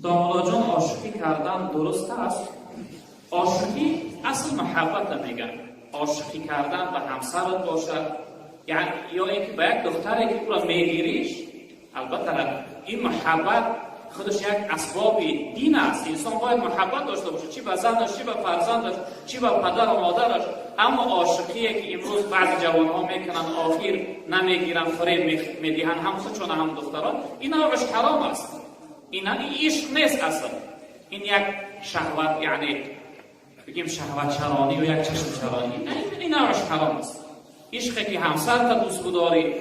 دامولا جان عاشقی کردن درست است؟ عاشقی اصل محبت نمیگن. عاشقی کردن به همسرت باشد یا اینکه به یک دختری که او را میگیریش، البته این محبت خودش یک اسباب دین است. انسان باید محبت داشته باشه، چی به زنش، چی به فرزندش، چی به پدر و مادرش. اما عاشقی که امروز بعضی جوانها میکنن آخر نمیگیرن، فریب میدهن، هم خودشون هم دختران، این نوعش حرام است. این عشق نیست اصلا. این یک شهوت، یعنی بگیم شهوت چرانی و یک چشم چرانی، این نوعش حرام است. عشقی که همسرت دوست بداری،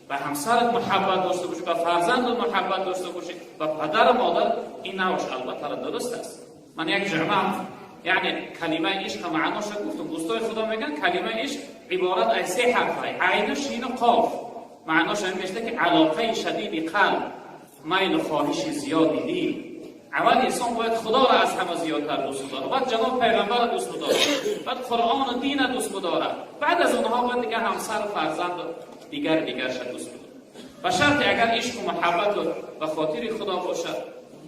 به همسرت محبت داشته باشی، به فرزندت محبت داشته باشی، به پدر و مادر، این نوعش البته درست است. من یک جمعه یعنی کلمه عشق معناش گفتم. دوستای خدا میگن کلمه عشق عبارت از سه حرف، عین، شین و قاف. معناش این میشه که علاقه شدید قلب، میل و خواهش زیاد دل. اول انسان باید خدا را از همه زیادتر دوست داره، بعد جناب پیغمبر را دوست داره، بعد قرآن و دین را دوست داره، بعد از اونها باید دیگه همسر و فرزند دیگر شد دوست داره. و شرط اگر عشق و محبت به خاطر خدا باشد،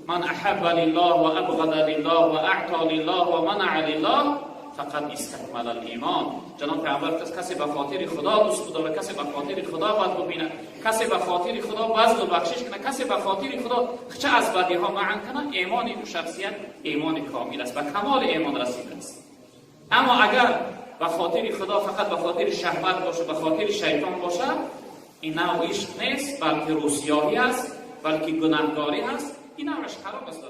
من احب لله و ابغض لله و اعطى لله و منع لله فقد استكمل الایمان. جناب پیغمبر کسی به خاطر خدا دوست داره، کسی به خاطر خدا بد ببینه، کسی به خاطر خدا بذل و بخشش کنه، کسی به خاطر خدا چه از بدی ها منع کنه، ایمان این شخصیت ایمان کامل است و کمال ایمان رسیده است. اما اگر به خاطر خدا فقط به خاطر شهوت باشه، به خاطر شیطان باشه، این نوع عشق نیست، بلکه روسیاهی است، بلکه گناهکاری است. این نوعش حرام است.